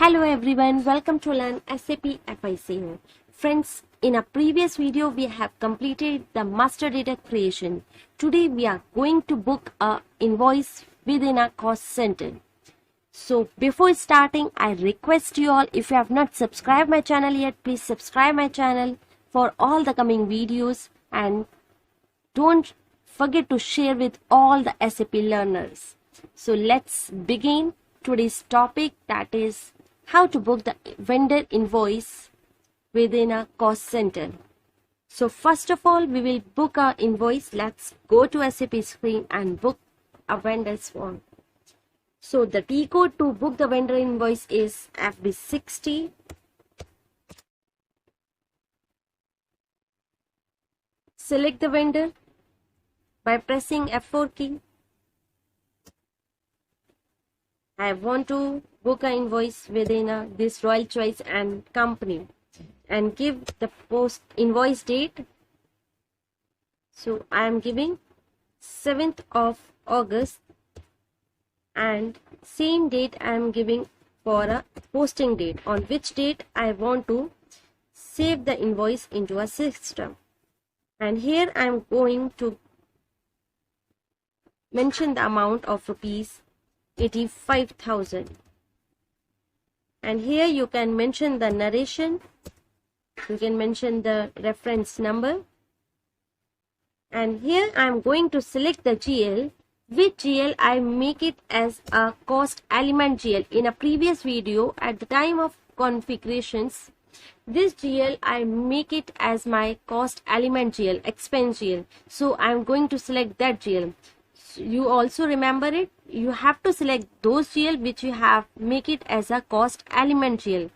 Hello everyone, welcome to Learn SAP FICO. Friends, in a previous video we have completed the master data creation. Today we are going to book a invoice within a cost center. So before starting, I request you all, if you have not subscribed my channel yet, please subscribe my channel for all the coming videos and don't forget to share with all the SAP learners. So let's begin today's topic, that is how to book the vendor invoice within a cost center. So first of all, we will book our invoice. Let's go to SAP screen and book a vendor's form. So the T code to book the vendor invoice is FB60. Select the vendor by pressing F4 key. I want to book an invoice within this Royal Choice and company and give the post invoice date. So I am giving 7th of August and same date I am giving for a posting date, on which date I want to save the invoice into a system. And here I am going to mention the amount of rupees 85,000. And here you can mention the narration, you can mention the reference number, and here I am going to select the GL. Which GL I make it as a cost element GL. In a previous video, at the time of configurations, this GL I make it as my cost element GL, expense GL. So I am going to select that GL. So you also remember it, you have to select those GL which you have make it as a cost element GL.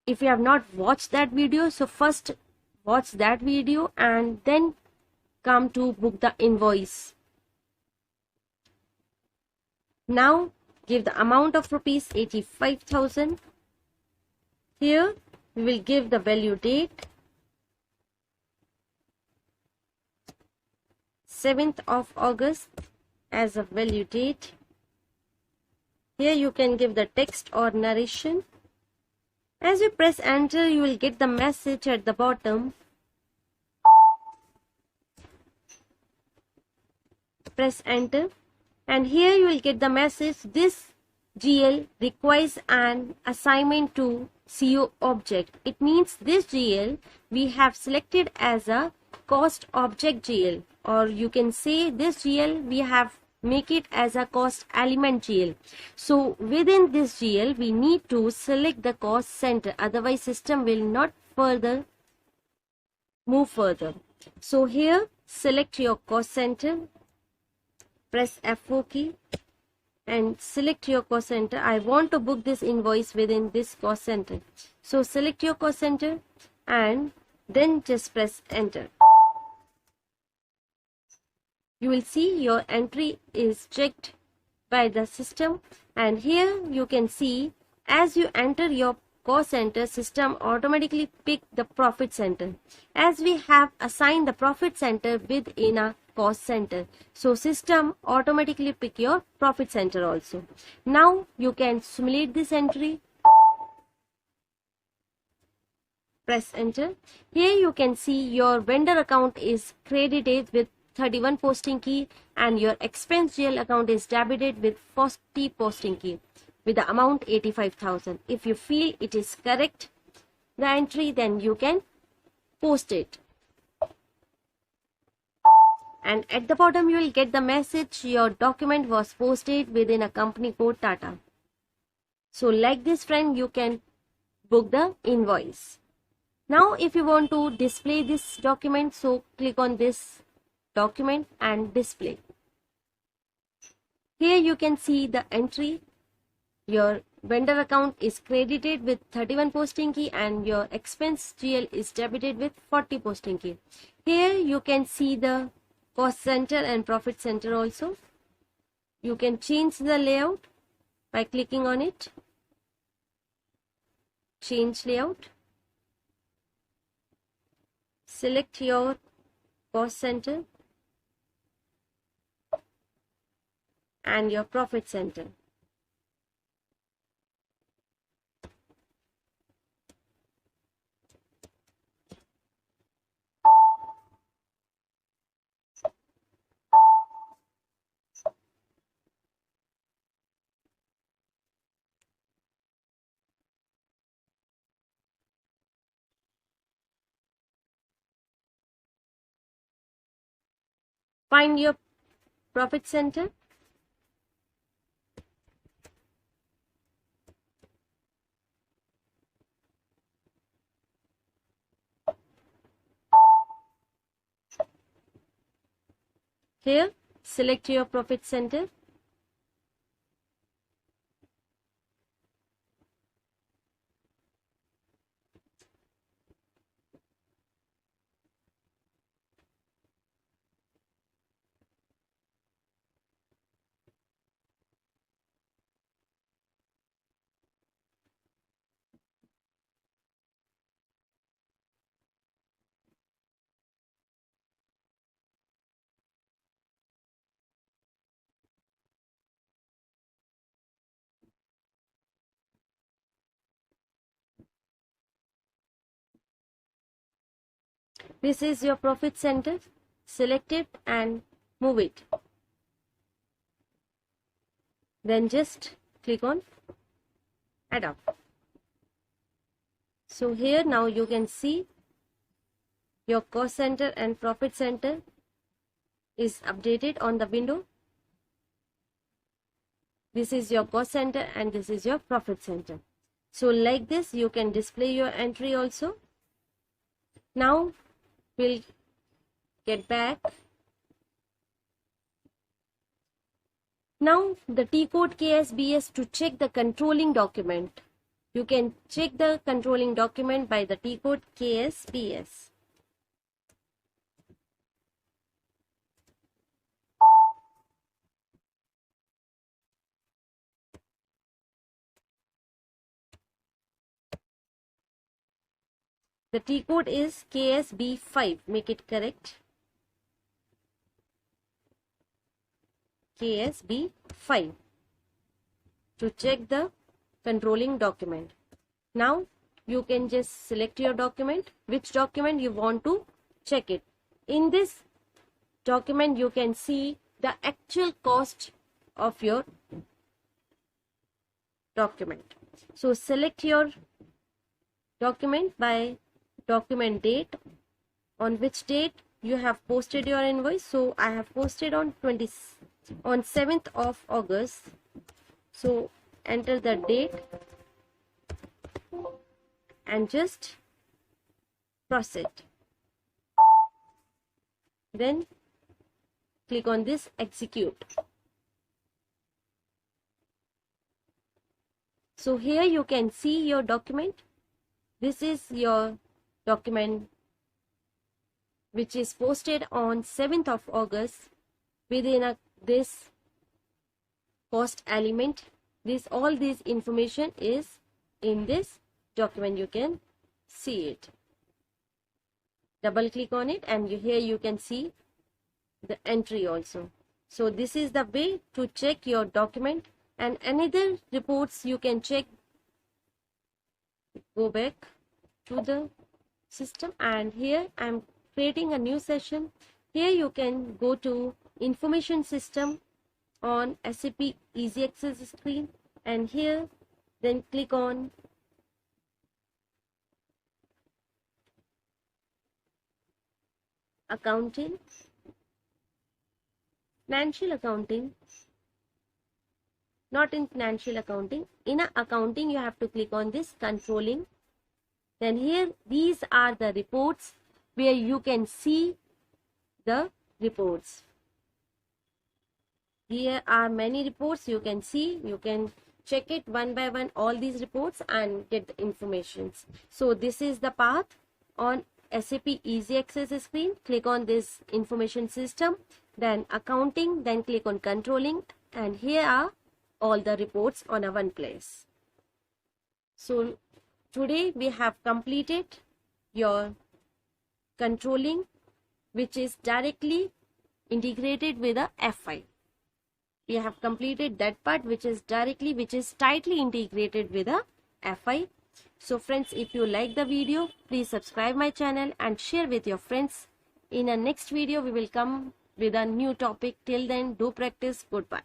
If you have not watched that video, so first watch that video and then come to book the invoice. Now give the amount of rupees 85,000. Here we will give the value date 7th of August as a value date. Here you can give the text or narration. As you press enter, you will get the message at the bottom. Press enter. And here you will get the message, this GL requires an assignment to CO object. It means this GL we have selected as a cost object GL, or you can say this GL we have make it as a cost element GL. So within this GL we need to select the cost center, otherwise system will not move further. So here select your cost center. Press F4 key and select your cost center. I want to book this invoice within this cost center. So select your cost center and then just press enter. You will see your entry is checked by the system, and here you can see as you enter your cost center, system automatically pick the profit center. As we have assigned the profit center within a cost center, so system automatically pick your profit center also. Now you can simulate this entry. Press enter. Here you can see your vendor account is credited with 31 posting key and your expense GL account is debited with 40 posting key with the amount 85,000. If you feel it is correct, the entry, then you can post it. And at the bottom you will get the message, your document was posted within a company code Tata. So like this, friend, you can book the invoice. Now if you want to display this document, so click on this document and display. Here you can see the entry, your vendor account is credited with 31 posting key and your expense GL is debited with 40 posting key. Here you can see the cost center and profit center also. You can change the layout by clicking on it. Change layout. Select your cost center and your profit center. Find your profit center. Here, select your profit center. This is your profit center. Select it and move it. Then just click on Adopt. So here now you can see your cost center and profit center is updated on the window. This is your cost center and this is your profit center. So like this you can display your entry also. Now we'll get back. Now the T-code KSBS to check the controlling document. You can check the controlling document by the T-code KSBS. The T-code is KSB5. Make it correct. KSB5 to check the controlling document. Now you can just select your document, which document you want to check it. In this document you can see the actual cost of your document. So select your document by document date, on which date you have posted your invoice. So I have posted on 7th of August. So enter the date and just proceed. Then click on this execute. So here you can see your document. This is your document which is posted on 7th of August within this cost element. All this information is in this document. You can see it. Double click on it and here you can see the entry also. So this is the way to check your document, and another reports you can check. Go back to the system and here I am creating a new session. Here you can go to information system on SAP Easy Access screen, and here then click on accounting, financial accounting. Not in financial accounting. In accounting you have to click on this controlling. Then here these are the reports where you can see the reports. Here are many reports you can see. You can check it one by one, all these reports, and get the informations. So this is the path on SAP Easy Access screen. Click on this information system, then accounting, then click on controlling, and here are all the reports on a one place. So today we have completed your controlling, which is directly integrated with a FI. We have completed that part which is tightly integrated with a FI. So friends, if you like the video, please subscribe my channel and share with your friends. In a next video we will come with a new topic. Till then, do practice. Goodbye.